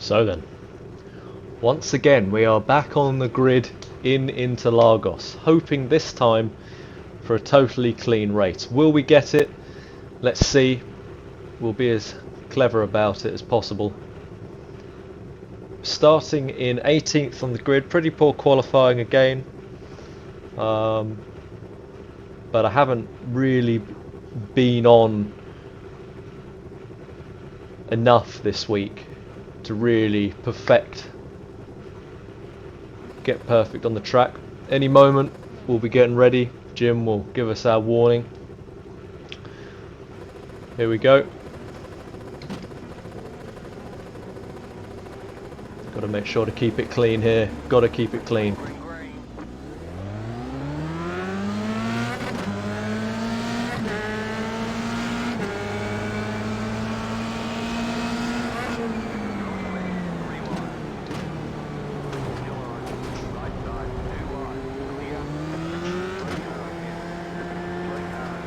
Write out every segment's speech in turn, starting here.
So then, once again we are back on the grid in Interlagos, hoping this time for a totally clean race. Will we get it? Let's see. We'll be as clever about it as possible. Starting in 18th on the grid, pretty poor qualifying again. But I haven't really been on enough this week to really get perfect on the track. Any moment we'll be getting ready. Jim will give us our warning. Here we go. Got to make sure to keep it clean here. Got to keep it clean.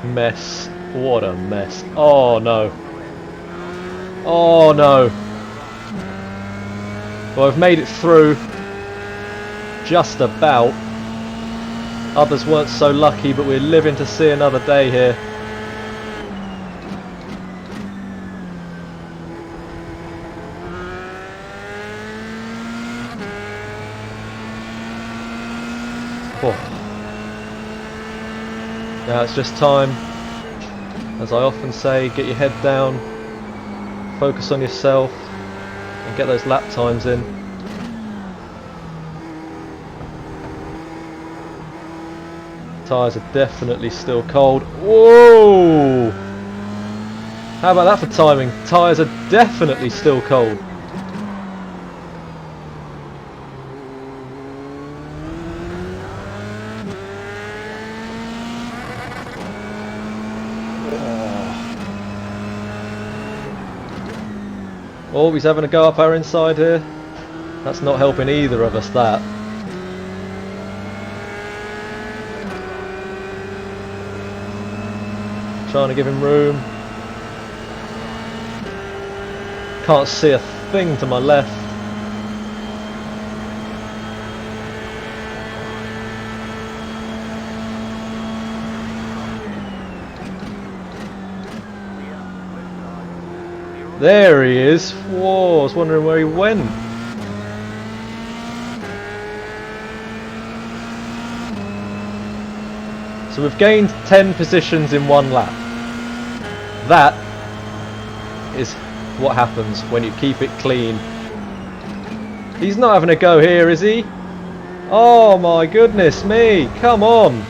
Mess. What a mess. Oh no. Oh no. Well, I've made it through. Just about. Others weren't so lucky, but we're living to see another day here. Oh. Now it's just time, as I often say, get your head down, focus on yourself, and get those lap times in. Tyres are definitely still cold. Whoa! How about that for timing? Tyres are definitely still cold. Oh, he's having a go up our inside here. That's not helping either of us, that. Trying to give him room. Can't see a thing to my left. There he is. Whoa, I was wondering where he went. So we've gained 10 positions in one lap. That is what happens when you keep it clean. He's not having a go here, is he? Oh my goodness me, come on.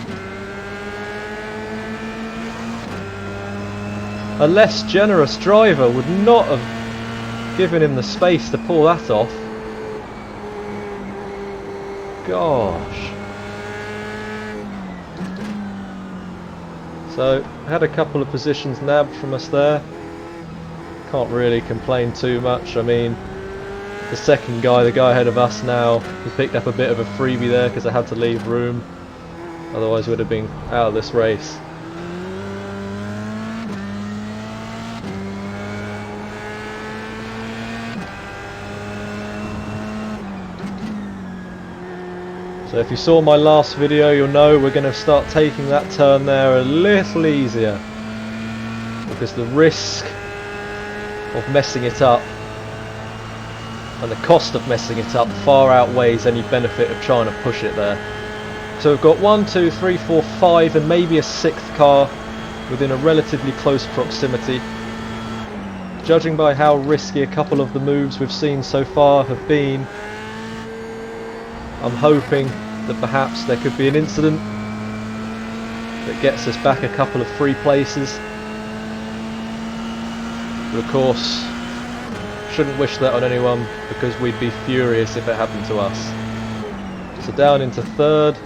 A less generous driver would not have given him the space to pull that off. Gosh. So, had a couple of positions nabbed from us there. Can't really complain too much. I mean, the second guy, the guy ahead of us now, he picked up a bit of a freebie there because I had to leave room. Otherwise, would have been out of this race. So if you saw my last video, you'll know we're going to start taking that turn there a little easier, because the risk of messing it up and the cost of messing it up far outweighs any benefit of trying to push it there. So we've got 1, 2, 3, 4, 5 and maybe a 6th car within a relatively close proximity. Judging by how risky a couple of the moves we've seen so far have been, I'm hoping that perhaps there could be an incident that gets us back a couple of free places. But of course, shouldn't wish that on anyone, because we'd be furious if it happened to us. So down into 3rd.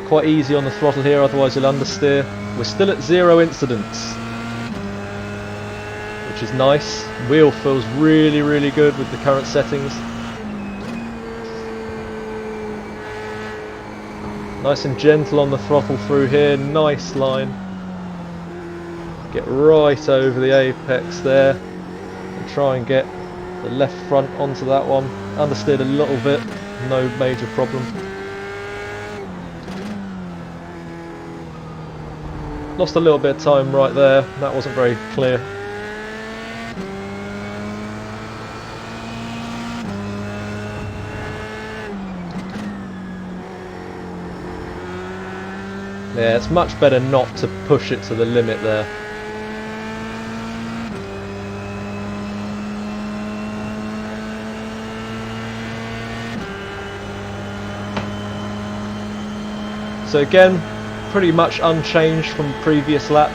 Quite easy on the throttle here, otherwise you'll understeer. We're still at 0 incidents, which is nice. Wheel feels really, really good with the current settings. Nice and gentle on the throttle through here, nice line. Get right over the apex there and try and get The left front onto that one, understeered a little bit, no major problem. Lost a little bit of time right there, that wasn't very clear. Yeah, it's much better not to push it to the limit there. So again, pretty much unchanged from the previous lap.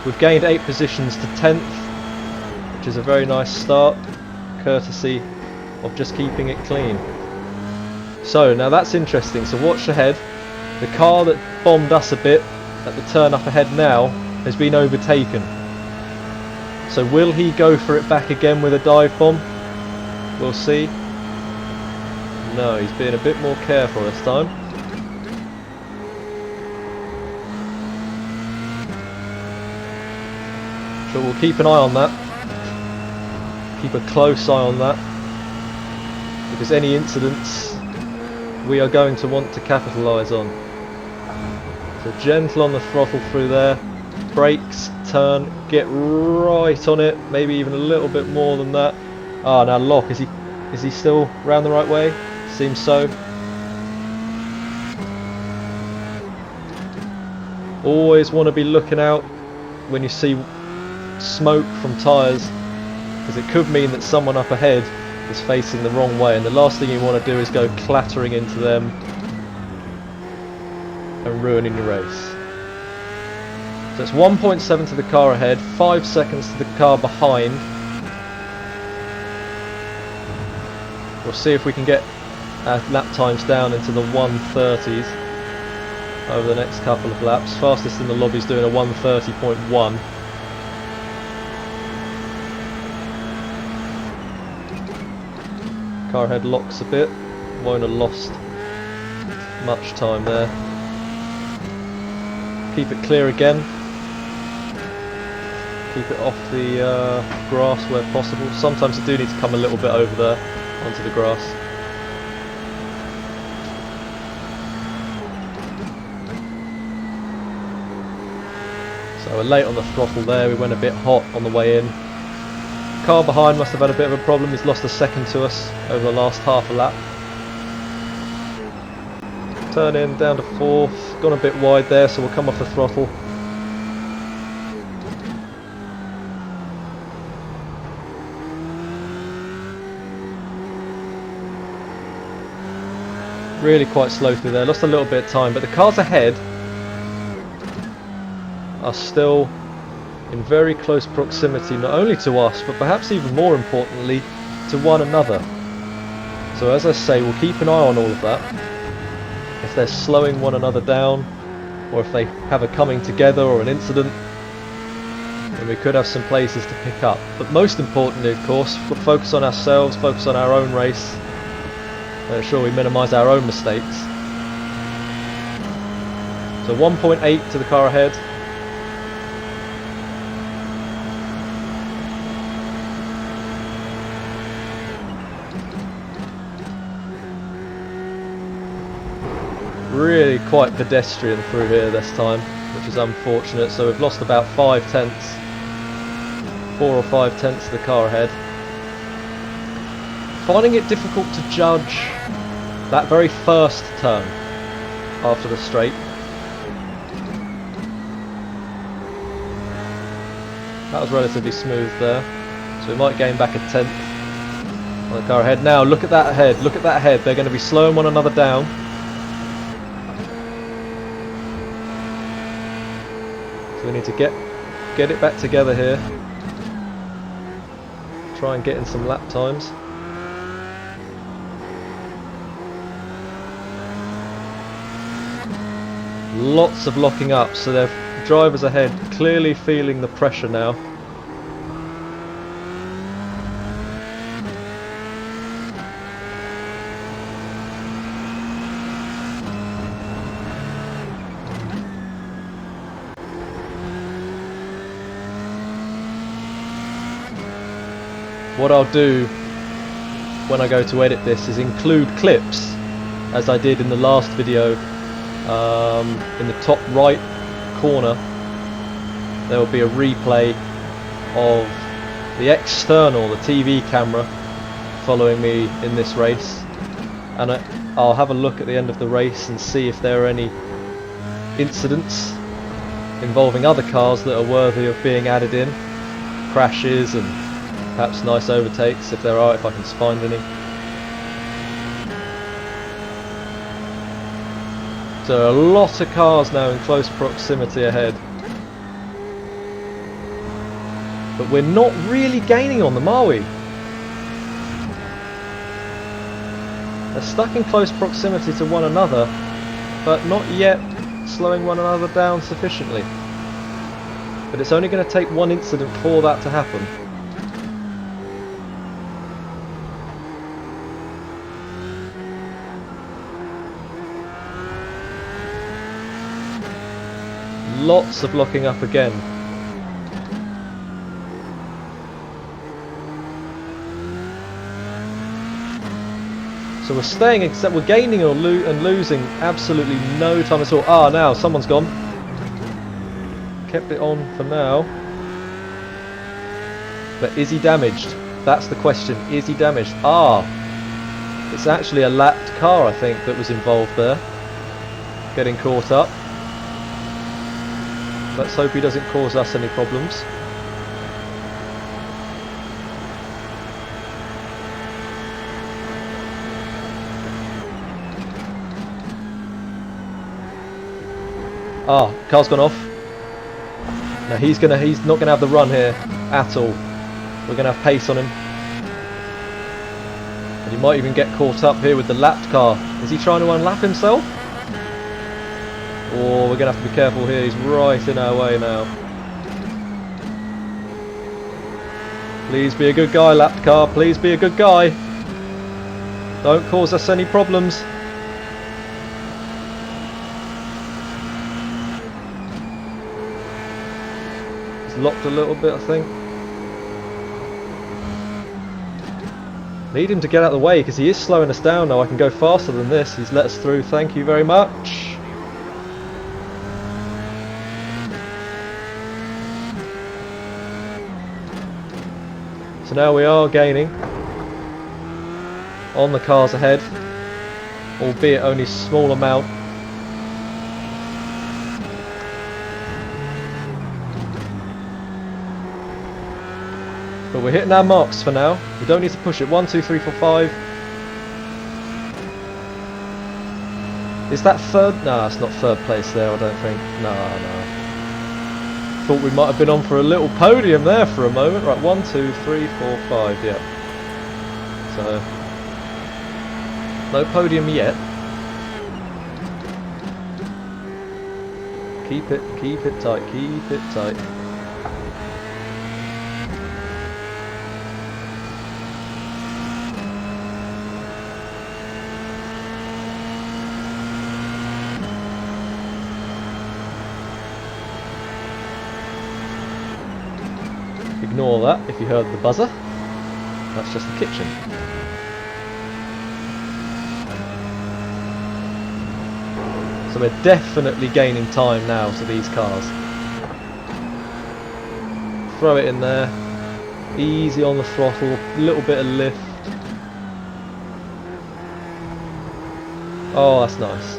We've gained 8 positions to 10th, which is a very nice start, courtesy of just keeping it clean. So now that's interesting, so watch ahead. The car that bombed us a bit at the turn up ahead now has been overtaken. So will he go for it back again with a dive bomb? We'll see. No, he's being a bit more careful this time. So we'll keep an eye on that. Keep a close eye on that. Because any incidents we are going to want to capitalise on. So gentle on the throttle through there, brakes, turn, get right on it, maybe even a little bit more than that. Ah, now lock, is he still round the right way? Seems so. Always want to be looking out when you see smoke from tyres, because it could mean that someone up ahead is facing the wrong way, and the last thing you want to do is go clattering into them and ruining your race. So it's 1.7 to the car ahead, 5 seconds to the car behind. We'll see if we can get our lap times down into the 130s over the next couple of laps. Fastest in the lobby is doing a 130.1. Car ahead locks a bit, won't have lost much time there. Keep it clear again. Keep it off the grass where possible. Sometimes you do need to come a little bit over there onto the grass. So we're late on the throttle there, we went a bit hot on the way in. Car behind must have had a bit of a problem, he's lost a second to us over the last half a lap. Turn in, down to 4th, gone a bit wide there, so we'll come off the throttle. Really quite slow through there, lost a little bit of time, but the cars ahead are still in very close proximity, not only to us, but perhaps even more importantly, to one another. So as I say, we'll keep an eye on all of that. If they're slowing one another down, or if they have a coming together or an incident, then we could have some places to pick up. But most importantly, of course, we'll focus on ourselves, focus on our own race, and ensure we minimise our own mistakes. So 1.8 to the car ahead. Really quite pedestrian through here this time, which is unfortunate. So we've lost about 5 tenths, 4 or 5 tenths of the car ahead. Finding it difficult to judge that very first turn after the straight. That was relatively smooth there, so we might gain back a tenth on the car ahead. Now look at that ahead, look at that ahead, they're going to be slowing one another down. So we need to get it back together here. Try and get in some lap times. Lots of locking up, so their drivers ahead clearly feeling the pressure now. what I'll do when I go to edit this is include clips, as I did in the last video. In the top right corner there will be a replay of the external, the TV camera following me in this race, and I'll have a look at the end of the race and see if there are any incidents involving other cars that are worthy of being added in, crashes and perhaps nice overtakes if there are, if I can find any. So a lot of cars now in close proximity ahead. But we're not really gaining on them, are we? They're stuck in close proximity to one another, but not yet slowing one another down sufficiently. But it's only going to take one incident for that to happen. Lots of locking up again. So we're staying, except we're gaining and losing absolutely no time at all. Ah, now someone's gone. Kept it on for now. But is he damaged? That's the question. Is he damaged? Ah, it's actually a lapped car, I think, that was involved there. Getting caught up. Let's hope he doesn't cause us any problems. Ah, car's gone off. Now he's not gonna have the run here at all. We're gonna have pace on him. And he might even get caught up here with the lapped car. Is he trying to unlap himself? Oh, we're going to have to be careful here, he's right in our way now. Please be a good guy, lapped car, please be a good guy. Don't cause us any problems. He's locked a little bit, I think. Need him to get out of the way because he is slowing us down now. I can go faster than this. He's let us through, thank you very much. So now we are gaining on the cars ahead, albeit only a small amount. But we're hitting our marks for now. We don't need to push it. 1, 2, 3, 4, 5. Is that third? No, it's not third place there, I don't think. No. Thought we might have been on for a little podium there for a moment. Right, 1, 2, 3, 4, 5, yeah. So, no podium yet. Keep it tight, keep it tight. Ignore that if you heard the buzzer. That's just the kitchen. So we're definitely gaining time now to these cars. Throw it in there. Easy on the throttle. A little bit of lift. Oh, that's nice.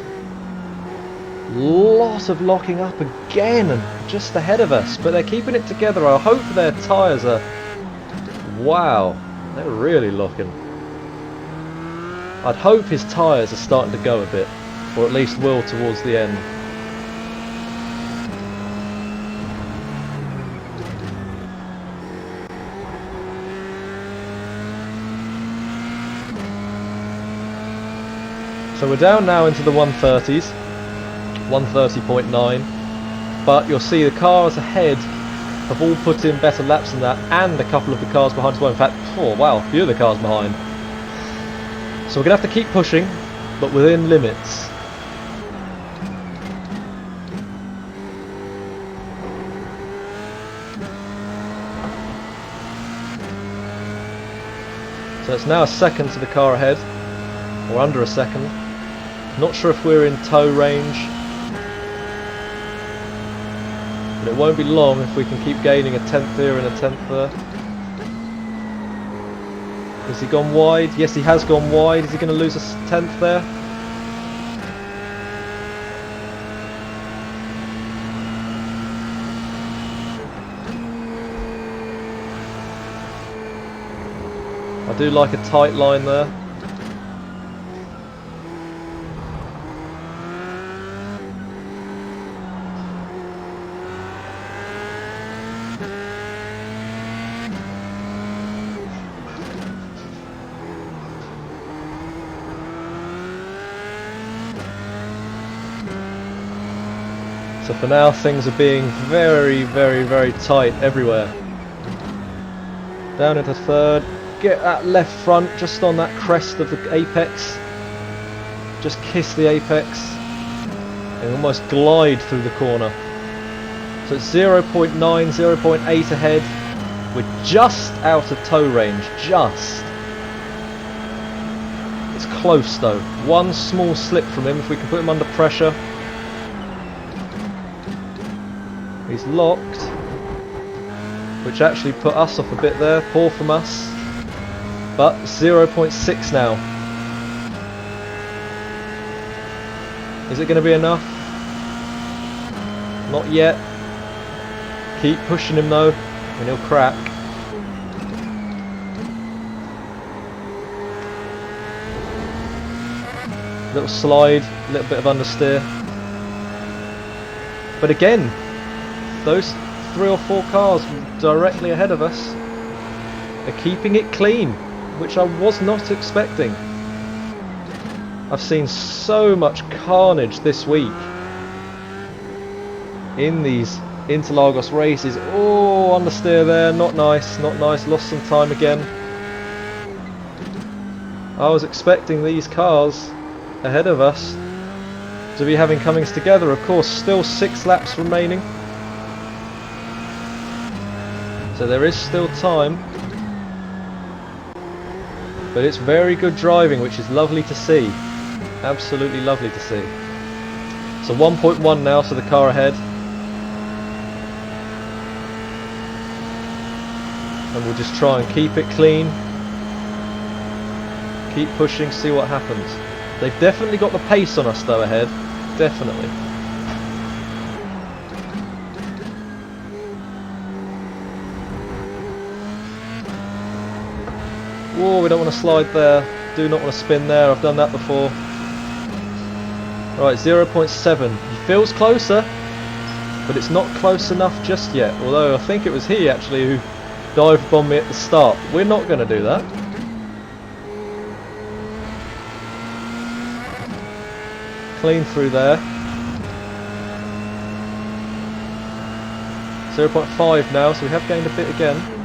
Lot of locking up again and just ahead of us, but they're keeping it together. I hope their tyres are... Wow, they're really locking. I'd hope his tyres are starting to go a bit, or at least will towards the end. So we're down now into the 130s. 130.9, but you'll see the cars ahead have all put in better laps than that, and a couple of the cars behind as well. In fact, oh wow, a few of the cars behind. So we're going to have to keep pushing, but within limits. So it's now a second to the car ahead, or under a second. Not sure if we're in tow range, but it won't be long if we can keep gaining a tenth here and a tenth there. Has he gone wide? Yes, he has gone wide. Is he going to lose a tenth there? I do like a tight line there. So for now things are being very, very, very tight everywhere. Down into third. Get that left front just on that crest of the apex. Just kiss the apex and almost glide through the corner. So it's 0.9, 0.8 ahead. We're just out of tow range, just. It's close though. One small slip from him if we can put him under pressure. He's locked, which actually put us off a bit there. Poor from us. But 0.6 now. Is it going to be enough? Not yet. Keep pushing him though, and he'll crack. Little slide, little bit of understeer. But again, those 3 or 4 cars directly ahead of us are keeping it clean, which I was not expecting. I've seen so much carnage this week in these Interlagos races. Oh, understeer there, not nice, not nice, lost some time again. I was expecting these cars ahead of us to be having comings together. Of course, still 6 laps remaining, so there is still time. But it's very good driving, which is lovely to see. Absolutely lovely to see. So 1.1 now to the car ahead. And we'll just try and keep it clean. Keep pushing, see what happens. They've definitely got the pace on us though ahead. Definitely. Whoa, we don't want to slide there. Do not want to spin there. I've done that before. Right, 0.7. He feels closer, but it's not close enough just yet. Although I think it was he actually who dive bombed me at the start. We're not going to do that. Clean through there. 0.5 now, so we have gained a bit again.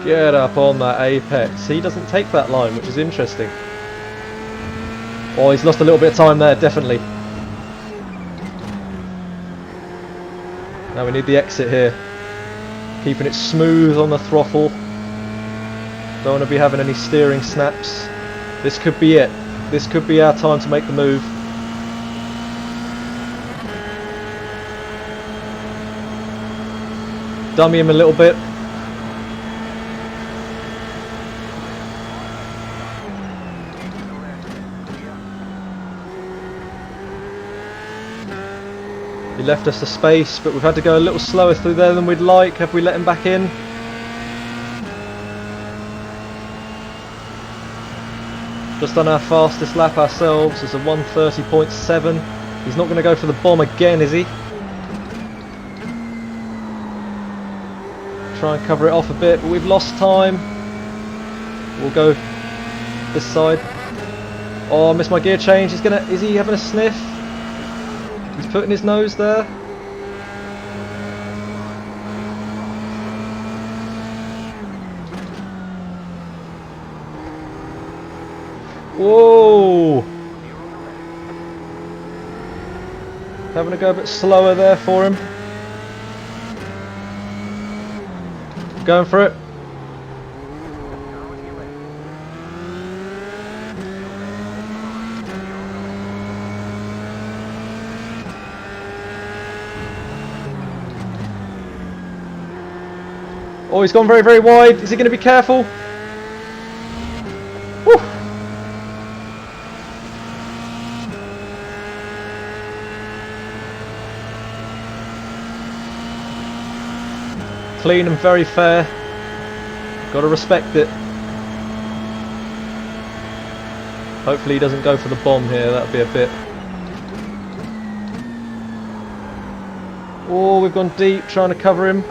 Get up on that apex. He doesn't take that line, which is interesting. Oh, he's lost a little bit of time there, definitely. Now we need the exit here. Keeping it smooth on the throttle. Don't want to be having any steering snaps. This could be it. This could be our time to make the move. Dummy him a little bit. He left us the space, but we've had to go a little slower through there than we'd like. Have we let him back in? Just done our fastest lap ourselves. It's a 1:30.7. He's not going to go for the bomb again, is he? Try and cover it off a bit, but we've lost time. We'll go this side. Oh, I missed my gear change. Is he having a sniff? He's putting his nose there. Whoa! Having to go a bit slower there for him. Going for it. Oh, he's gone very, very wide. Is he going to be careful? Woo. Clean and very fair. Got to respect it. Hopefully he doesn't go for the bomb here. That would be a bit... Oh, we've gone deep trying to cover him.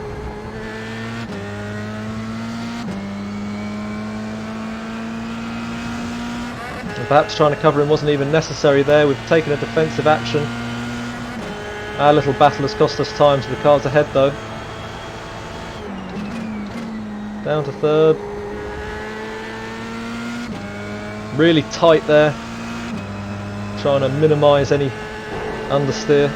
Perhaps trying to cover him wasn't even necessary there. We've taken a defensive action. Our little battle has cost us time to the cars ahead though. Down to third. Really tight there. Trying to minimise any understeer.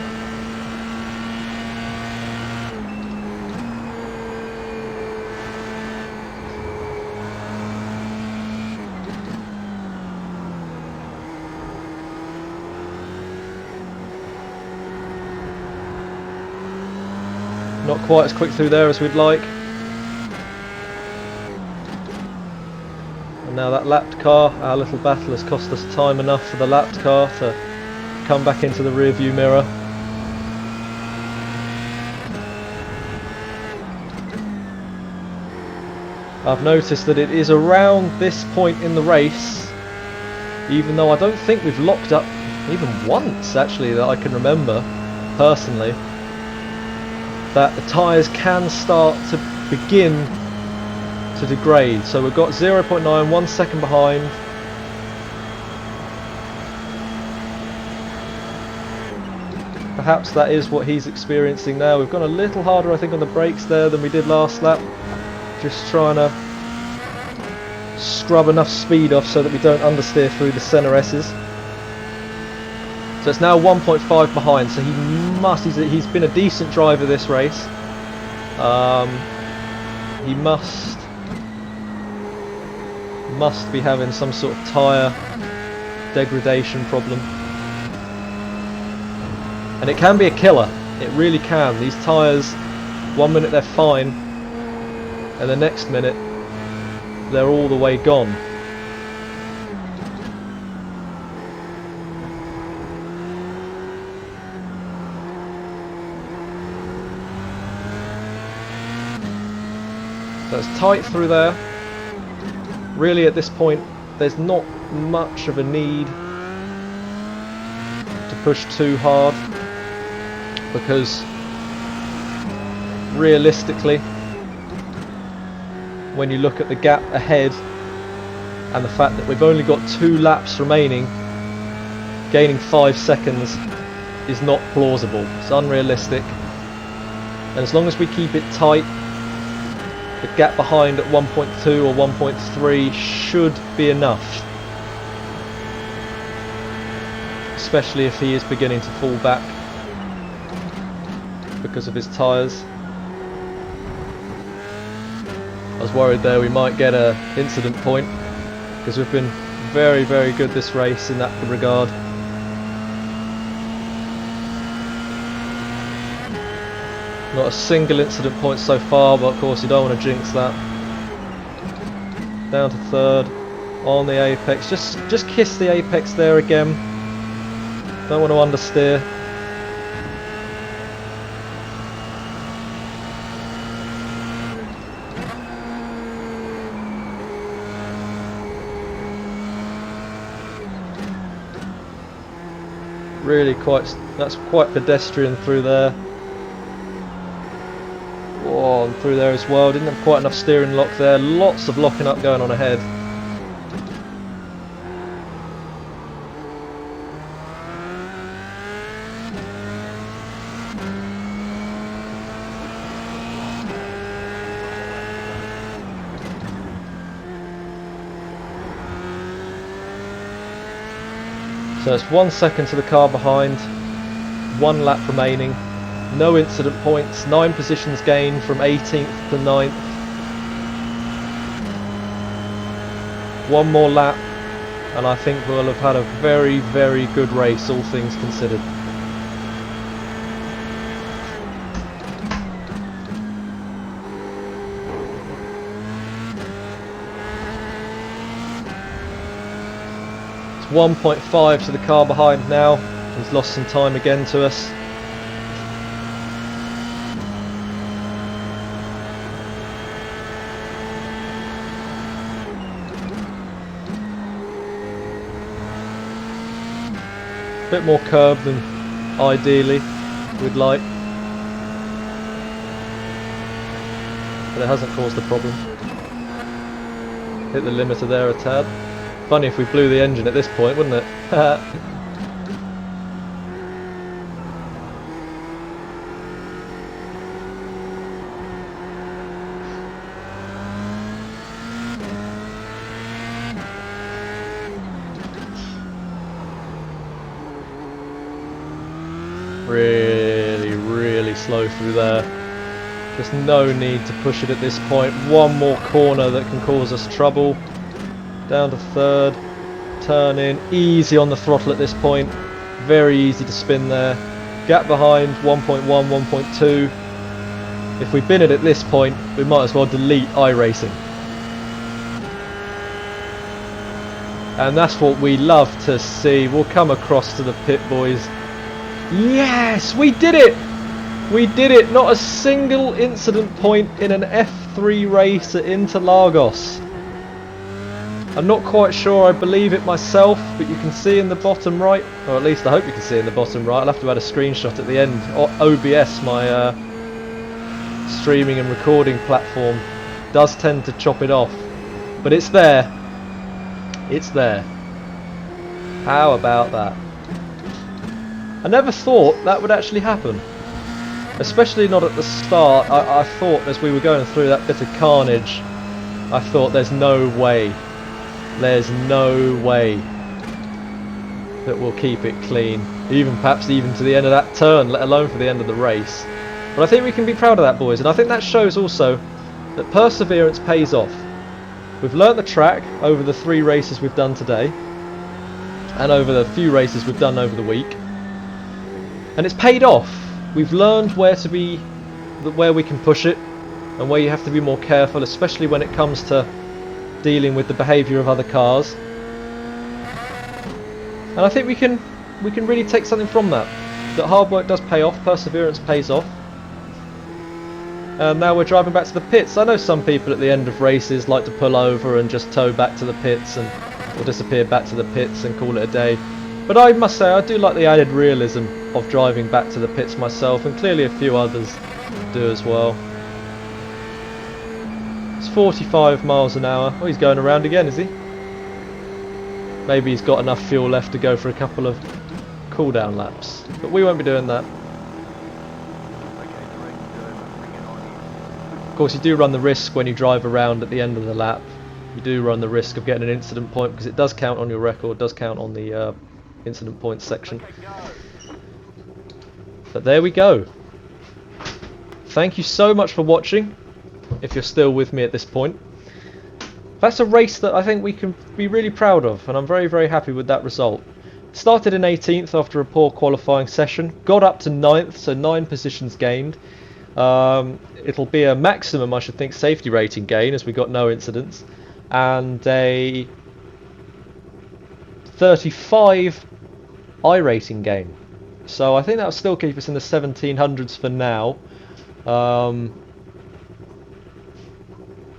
Not quite as quick through there as we'd like. And now that lapped car, our little battle has cost us time enough for the lapped car to come back into the rear view mirror. I've noticed that it is around this point in the race, even though I don't think we've locked up even once actually that I can remember personally, that the tyres can start to begin to degrade. So we've got 0.9, 1 second behind. Perhaps that is what he's experiencing now. We've gone a little harder I think on the brakes there than we did last lap. Just trying to scrub enough speed off so that we don't understeer through the centre S's. So it's now 1.5 behind, so he's been a decent driver this race. He must be having some sort of tyre degradation problem. And it can be a killer, it really can. These tyres, 1 minute they're fine, and the next minute they're all the way gone. So it's tight through there. Really at this point there's not much of a need to push too hard, because realistically when you look at the gap ahead and the fact that we've only got 2 laps remaining, gaining 5 seconds is not plausible. It's unrealistic, and as long as we keep it tight, the gap behind at 1.2 or 1.3 should be enough, especially if he is beginning to fall back because of his tyres. I was worried there we might get an incident point, because we've been very, very good this race in that regard. Not a single incident point so far, but of course you don't want to jinx that. Down to third, on the apex. Just kiss the apex there again. Don't want to understeer. Really that's quite pedestrian through there. Oh, and through there as well. Didn't have quite enough steering lock there. Lots of locking up going on ahead. So it's 1 second to the car behind, 1 lap remaining, no incident points, 9 positions gained from 18th to 9th. 1 more lap, and I think we'll have had a very, very good race, all things considered. It's 1.5 to the car behind now. He's lost some time again to us. Bit more curb than ideally we'd like, but it hasn't caused a problem. Hit the limiter there a tad. Funny if we blew the engine at this point, wouldn't it? Really slow through there. Just no need to push it at this point. 1 more corner that can cause us trouble. Down to 3rd, turn in, easy on the throttle at this point. Very easy to spin there. Gap behind 1.1, 1.2. If we bin it at this point, we might as well delete iRacing. And that's what we love to see. We'll come across to the pit, boys. Yes, we did it! We did it! Not a single incident point in an F3 race at Interlagos. I'm not quite sure I believe it myself, but you can see in the bottom right, or at least I hope you can see in the bottom right. I'll have to add a screenshot at the end. OBS, my streaming and recording platform, does tend to chop it off. But it's there. It's there. How about that? I never thought that would actually happen, especially not at the start. I thought as we were going through that bit of carnage, I thought there's no way that we'll keep it clean, perhaps even to the end of that turn, let alone for the end of the race. But I think we can be proud of that, boys, and I think that shows also that perseverance pays off. We've learnt the track over the 3 races we've done today, and over the few races we've done over the week. And it's paid off. We've learned where we can push it and where you have to be more careful, especially when it comes to dealing with the behaviour of other cars. And I think we can really take something from that. That hard work does pay off, perseverance pays off. And now we're driving back to the pits. I know some people at the end of races like to pull over and just tow back to the pits or disappear back to the pits and call it a day. But I must say, I do like the added realism of driving back to the pits myself, and clearly a few others do as well. It's 45 miles an hour. Oh, he's going around again, is he? Maybe he's got enough fuel left to go for a couple of cool-down laps. But we won't be doing that. Of course, you do run the risk when you drive around at the end of the lap. You do run the risk of getting an incident point, because it does count on your record, does count on the incident points section. But there we go. Thank you so much for watching, if you're still with me at this point. That's a race that I think we can be really proud of, and I'm very, very happy with that result. Started in 18th after a poor qualifying session, got up to 9th, so 9 positions gained. It'll be a maximum, I should think, safety rating gain, as we got no incidents, and a 35 iRacing gain. So I think that'll still keep us in the 1700s for now.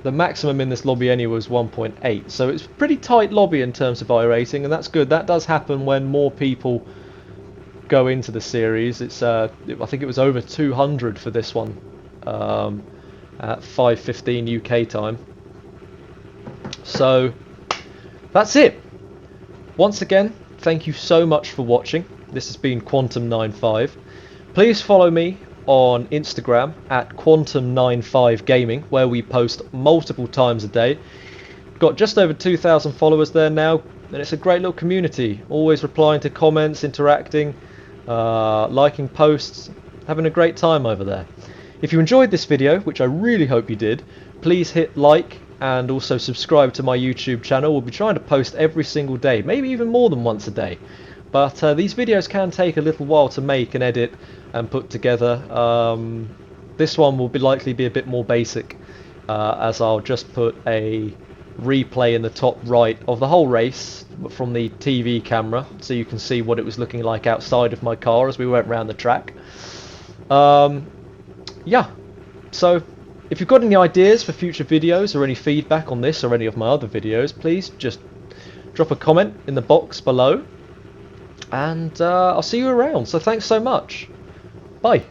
The maximum in this lobby anyway was 1.8, so it's a pretty tight lobby in terms of iRacing, and that's good. That does happen when more people go into the series. It's I think it was over 200 for this one at 5:15 UK time. So that's it. Once again, thank you so much for watching. This has been Quantum95. Please follow me on Instagram at Quantum95Gaming, where we post multiple times a day. Got just over 2,000 followers there now. and it's a great little community, always replying to comments, interacting, liking posts, having a great time over there. If you enjoyed this video, which I really hope you did, please hit like and also subscribe to my YouTube channel. We'll be trying to post every single day, maybe even more than once a day. But these videos can take a little while to make and edit and put together. This one will likely be a bit more basic, as I'll just put a replay in the top right of the whole race from the TV camera, so you can see what it was looking like outside of my car as we went around the track. Yeah, so if you've got any ideas for future videos or any feedback on this or any of my other videos, please just drop a comment in the box below, and I'll see you around. So thanks so much. Bye.